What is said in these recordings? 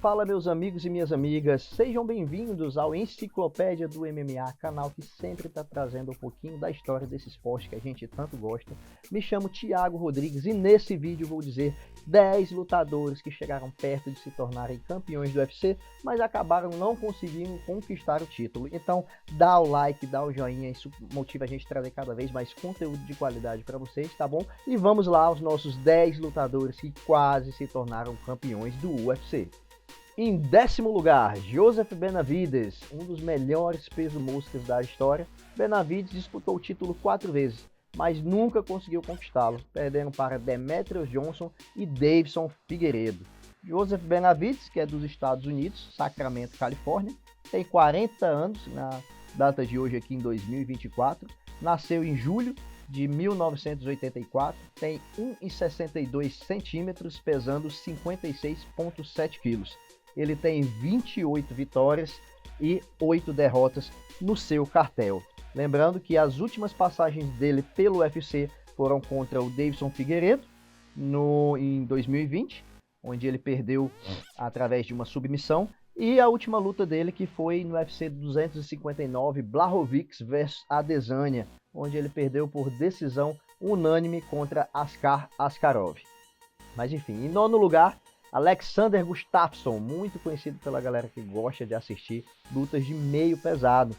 Fala meus amigos e minhas amigas, sejam bem-vindos ao Enciclopédia do MMA, canal que sempre está trazendo um pouquinho da história desse esporte que a gente tanto gosta. Me chamo Thiago Rodrigues e nesse vídeo vou dizer 10 lutadores que chegaram perto de se tornarem campeões do UFC, mas acabaram não conseguindo conquistar o título. Então dá o like, dá o joinha, isso motiva a gente a trazer cada vez mais conteúdo de qualidade para vocês, tá bom? E vamos lá aos nossos 10 lutadores que quase se tornaram campeões do UFC. Em 10º lugar, Joseph Benavidez, um dos melhores peso-moscas da história. Benavidez disputou o título 4 vezes, mas nunca conseguiu conquistá-lo, perdendo para Demetrious Johnson e Deiveson Figueiredo. Joseph Benavidez, que é dos Estados Unidos, Sacramento, Califórnia, tem 40 anos na data de hoje aqui em 2024, nasceu em julho de 1984, tem 1,62 centímetros, pesando 56,7 quilos. Ele tem 28 vitórias e 8 derrotas no seu cartel. Lembrando que as últimas passagens dele pelo UFC foram contra o Deiveson Figueiredo em 2020, onde ele perdeu através de uma submissão, e a última luta dele que foi no UFC 259 Blachowicz vs Adesanya, onde ele perdeu por decisão unânime contra Askar Askarov. Mas enfim, em 9º lugar, Alexander Gustafsson, muito conhecido pela galera que gosta de assistir lutas de meio pesado,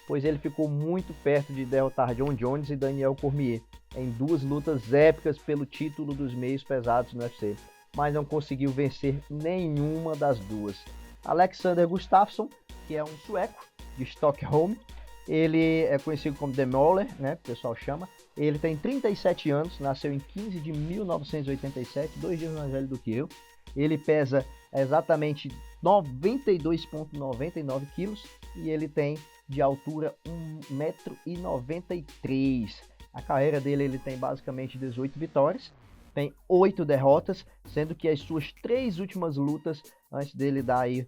pois ele ficou muito perto de derrotar John Jones e Daniel Cormier em duas lutas épicas pelo título dos meios pesados no UFC, mas não conseguiu vencer nenhuma das duas. Alexander Gustafsson, que é um sueco de Stockholm, ele é conhecido como The Mauler, né, o pessoal chama. Ele tem 37 anos, nasceu em 15 de 1987, 2 dias mais velho do que eu. Ele pesa exatamente 92,99 quilos e ele tem de altura 1,93 m. A carreira dele, ele tem basicamente 18 vitórias, tem 8 derrotas, sendo que as suas 3 últimas lutas antes dele dar aí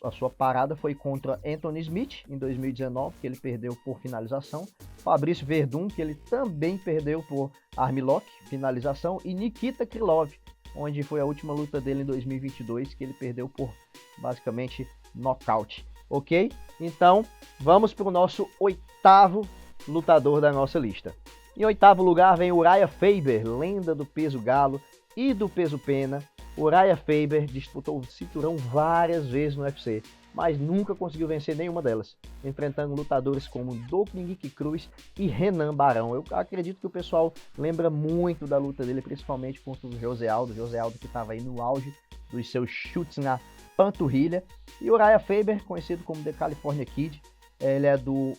a sua parada foi contra Anthony Smith em 2019, que ele perdeu por finalização, Fabrício Werdum, que ele também perdeu por armlock, finalização, e Nikita Krylov, onde foi a última luta dele em 2022, que ele perdeu por basicamente nocaute, ok? Então vamos para o nosso 8º lutador da nossa lista. Em 8º lugar vem Uriah Faber, lenda do peso galo e do peso pena. Uriah Faber disputou o cinturão várias vezes no UFC, mas nunca conseguiu vencer nenhuma delas, enfrentando lutadores como Dominick Cruz e Renan Barão. Eu acredito que o pessoal lembra muito da luta dele, principalmente contra o José Aldo que estava aí no auge dos seus chutes na panturrilha. E Uriah Faber, conhecido como The California Kid, ele é dos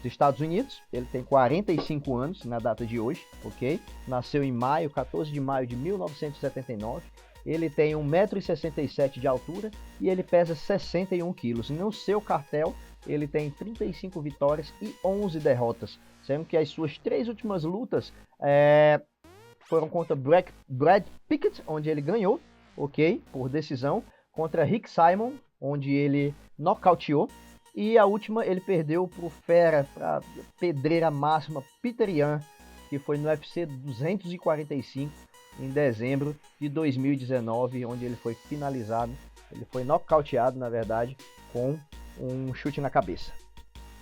Estados Unidos, ele tem 45 anos na data de hoje, ok? Nasceu em 14 de maio de 1979. Ele tem 1,67 m de altura e ele pesa 61 quilos. No seu cartel, ele tem 35 vitórias e 11 derrotas, sendo que as suas 3 últimas lutas foram contra Brad Pickett, onde ele ganhou, ok, por decisão, contra Rick Simon, onde ele nocauteou, e a última ele perdeu para o fera, para pedreira máxima Peter Yan, que foi no UFC 245, em dezembro de 2019, onde ele foi finalizado, ele foi nocauteado, na verdade, com um chute na cabeça.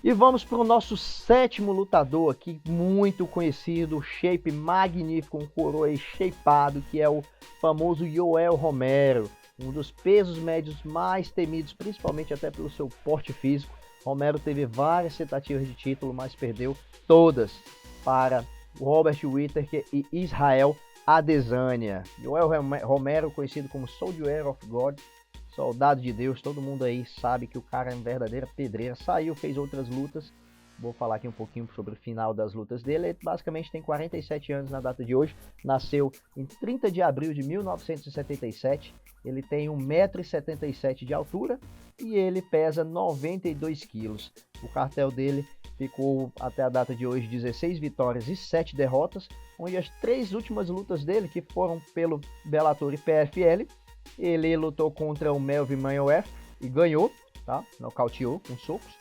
E vamos para o nosso 7º lutador aqui, muito conhecido, shape magnífico, um coroa shapeado, que é o famoso Yoel Romero, um dos pesos médios mais temidos, principalmente até pelo seu porte físico. Romero teve várias tentativas de título, mas perdeu todas para Robert Whittaker e Israel Adesanya. Yoel Romero, conhecido como Soldier of God, soldado de Deus, todo mundo aí sabe que o cara é uma verdadeira pedreira. Saiu, fez outras lutas, vou falar aqui um pouquinho sobre o final das lutas dele. Ele basicamente tem 47 anos na data de hoje, nasceu em 30 de abril de 1977, ele tem 1,77 m de altura e ele pesa 92 quilos. O cartel dele ficou até a data de hoje 16 vitórias e 7 derrotas, onde as 3 últimas lutas dele, que foram pelo Bellator e PFL, ele lutou contra o Melvin Manhoef e ganhou, tá? Nocauteou com socos.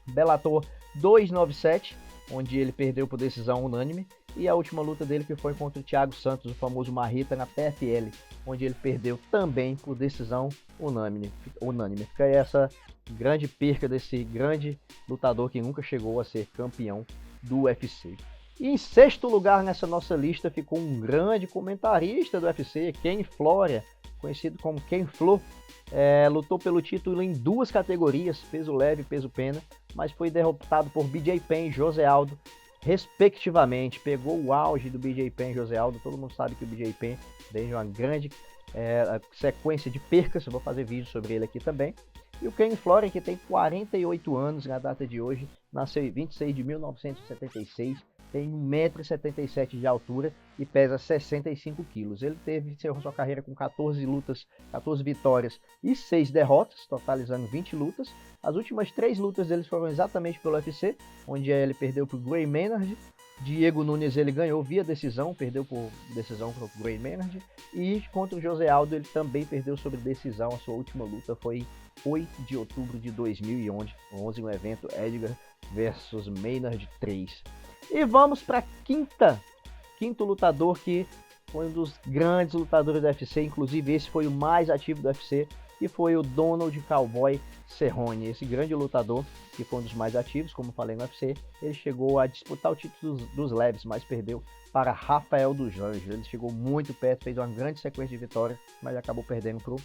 Bellator 297, onde ele perdeu por decisão unânime, E a última luta dele que foi contra o Thiago Santos, o famoso Marreta, na PFL, onde ele perdeu também por decisão unânime. Fica aí essa grande perca desse grande lutador que nunca chegou a ser campeão do UFC. E em sexto lugar nessa nossa lista ficou um grande comentarista do UFC, Ken Florian, conhecido como Ken Flo. Lutou pelo título em duas categorias, peso leve e peso pena, mas foi derrotado por BJ Penn e José Aldo, respectivamente. Pegou o auge do BJ Penn e José Aldo. Todo mundo sabe que o BJ Penn desde uma grande sequência de percas, eu vou fazer vídeo sobre ele aqui também. E o Ken Florian, que tem 48 anos na data de hoje, nasceu em 26 de 1976, tem 1,77 m de altura e pesa 65 kg. Ele encerrou sua carreira com 14 lutas, 14 vitórias e 6 derrotas, totalizando 20 lutas. As últimas 3 lutas deles foram exatamente pelo UFC, onde ele perdeu para o Gray Maynard. Diego Nunes ele ganhou via decisão, perdeu por decisão para o Gray Maynard. E contra o José Aldo ele também perdeu sobre decisão. A sua última luta foi 8 de outubro de 2011, no evento Edgar versus Maynard 3. E vamos para quinto lutador, que foi um dos grandes lutadores do UFC, inclusive esse foi o mais ativo do UFC, que foi o Donald Cowboy Cerrone. Esse grande lutador, que foi um dos mais ativos, como falei no UFC, ele chegou a disputar o título dos leves, mas perdeu para Rafael dos Anjos. Ele chegou muito perto, fez uma grande sequência de vitórias, mas acabou perdendo para o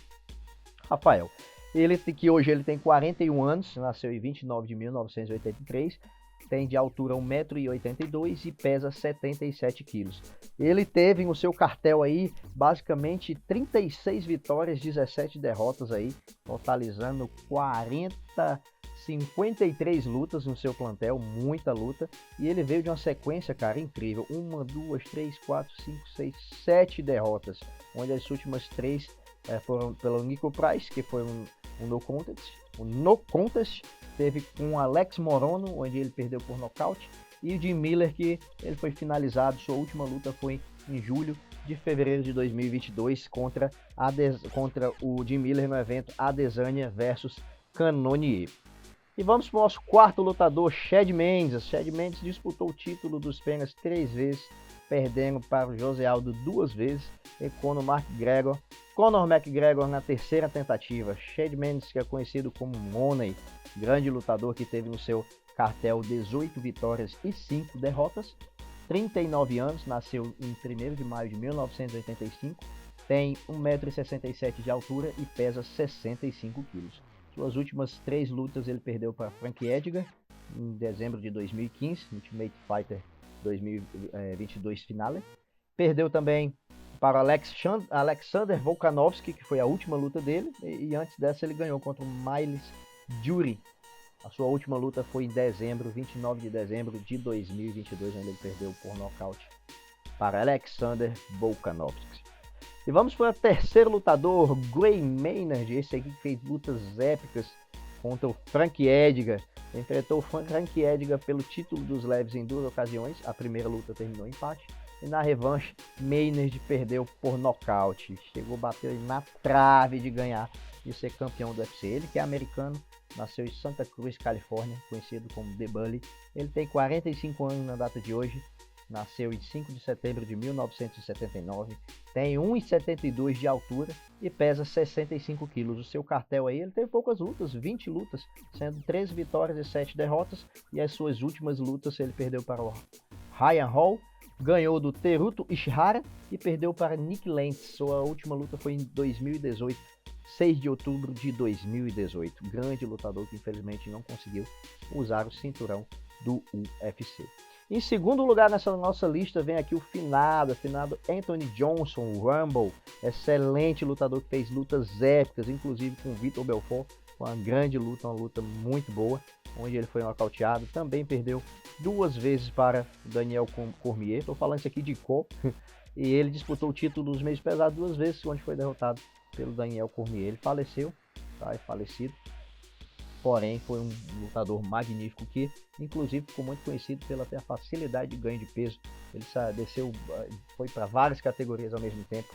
Rafael. Ele que hoje ele tem 41 anos, nasceu em 29 de 1983, tem de altura 1,82 m e pesa 77 kg. Ele teve no seu cartel aí basicamente 36 vitórias, 17 derrotas aí, totalizando 53 lutas no seu plantel, muita luta. E ele veio de uma sequência, cara, incrível. 1, 2, 3, 4, 5, 6, 7 derrotas, onde as últimas 3 foram pelo Nico Price, que foi um no contest, teve com Alex Morono, onde ele perdeu por nocaute, e o Jim Miller, que ele foi finalizado. Sua última luta foi em julho de fevereiro de 2022 contra o Jim Miller no evento Adesanya versus Cannonier. E vamos para o nosso quarto lutador, Chad Mendes. Chad Mendes disputou o título dos penas 3 vezes, perdendo para o José Aldo 2 vezes e Conor McGregor na terceira tentativa. Chad Mendes, que é conhecido como Money, grande lutador que teve no seu cartel 18 vitórias e 5 derrotas, 39 anos, nasceu em 1º de maio de 1985, tem 1,67 m de altura e pesa 65 kg. Suas últimas 3 lutas ele perdeu para Frank Edgar em dezembro de 2015, Ultimate Fighter 2022 Finale. Perdeu também para Alexander Volkanovski, que foi a última luta dele, e antes dessa ele ganhou contra o Miles Jury. A sua última luta foi em 29 de dezembro de 2022, onde ele perdeu por nocaute para Alexander Volkanovski. E vamos para o terceiro lutador, Gray Maynard, esse aqui que fez lutas épicas contra o Frank Edgar. Enfrentou o Frank Edgar pelo título dos leves em 2 ocasiões. A primeira luta terminou em empate. E na revanche, Maynard perdeu por nocaute. Chegou a bater na trave de ganhar e ser campeão do UFC. Ele, que é americano, nasceu em Santa Cruz, Califórnia, conhecido como The Bully. Ele tem 45 anos na data de hoje. Nasceu em 5 de setembro de 1979. Tem 1,72 de altura e pesa 65 kg. O seu cartel aí, ele teve poucas lutas, 20 lutas, sendo 13 vitórias e 7 derrotas. E as suas últimas lutas ele perdeu para o Ryan Hall, ganhou do Teruto Ishihara e perdeu para Nick Lentz. Sua última luta foi em 2018, 6 de outubro de 2018. Grande lutador que infelizmente não conseguiu usar o cinturão do UFC. Em segundo lugar nessa nossa lista vem aqui o finado Anthony Johnson, o Rumble, excelente lutador que fez lutas épicas, inclusive com o Vitor Belfort, uma grande luta, uma luta muito boa, onde ele foi nocauteado. Também perdeu 2 vezes para o Daniel Cormier, estou falando isso aqui de cor, e ele disputou o título dos meios pesados 2 vezes, onde foi derrotado pelo Daniel Cormier. Ele faleceu, é falecido. Porém, foi um lutador magnífico que, inclusive, ficou muito conhecido pela ter a facilidade de ganho de peso. Ele desceu, foi para várias categorias ao mesmo tempo.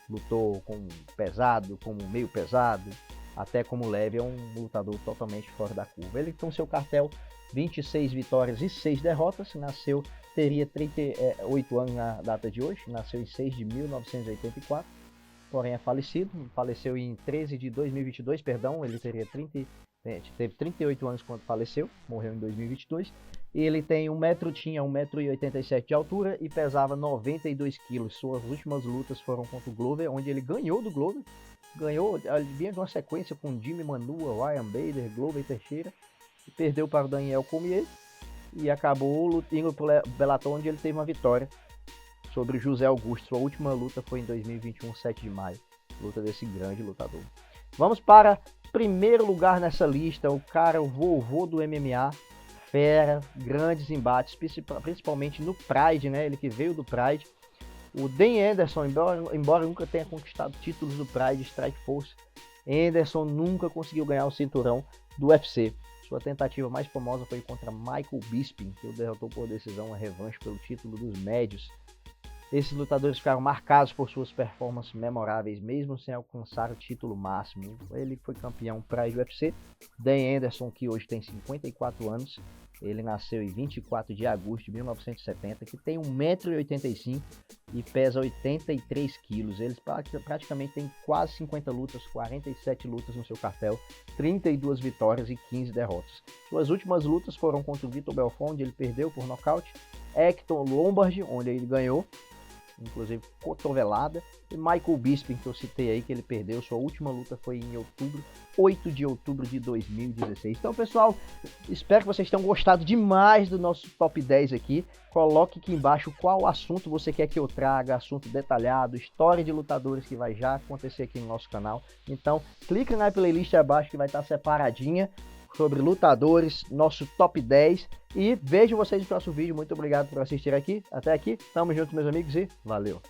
Lutou como pesado, como meio pesado, até como leve. É um lutador totalmente fora da curva. Ele tem seu cartel 26 vitórias e 6 derrotas. Nasceu teria 38 anos na data de hoje, nasceu em 6 de 1984, porém é falecido, faleceu em 13 de 2022, perdão, ele teve 38 anos quando faleceu, morreu em 2022, e ele tem tinha 1,87 m de altura e pesava 92 kg. Suas últimas lutas foram contra o Glover, onde ele ganhou do Glover, ele vinha de uma sequência com Jimmy Manua, Ryan Bader, Glover Teixeira, e perdeu para o Daniel Cormier, e acabou indo para o Bellator, onde ele teve uma vitória sobre José Augusto. Sua última luta foi em 2021, 7 de maio, luta desse grande lutador. Vamos para primeiro lugar nessa lista, o vovô do MMA, fera, grandes embates, principalmente no Pride, né? Ele que veio do Pride. O Dan Anderson, embora nunca tenha conquistado títulos do Pride Strike Force, Anderson nunca conseguiu ganhar o cinturão do UFC. Sua tentativa mais famosa foi contra Michael Bisping, que o derrotou por decisão, a revanche pelo título dos médios. Esses lutadores ficaram marcados por suas performances memoráveis, mesmo sem alcançar o título máximo. Ele foi campeão Pride UFC. Dan Anderson, que hoje tem 54 anos, ele nasceu em 24 de agosto de 1970, que tem 1,85 m e pesa 83 kg. Ele praticamente tem quase 50 lutas, 47 lutas no seu cartel, 32 vitórias e 15 derrotas. Suas últimas lutas foram contra o Vitor Belfort, onde ele perdeu por nocaute, Hector Lombard, onde ele ganhou, inclusive cotovelada, e Michael Bisping, que eu citei aí, que ele perdeu. Sua última luta foi em 8 de outubro de 2016. Então, pessoal, espero que vocês tenham gostado demais do nosso top 10 aqui. Coloque aqui embaixo qual assunto você quer que eu traga, assunto detalhado, história de lutadores que vai já acontecer aqui no nosso canal. Então, clica na playlist abaixo que vai estar separadinha sobre lutadores, nosso top 10, e vejo vocês no próximo vídeo. Muito obrigado por assistir até aqui, tamo junto, meus amigos, e valeu!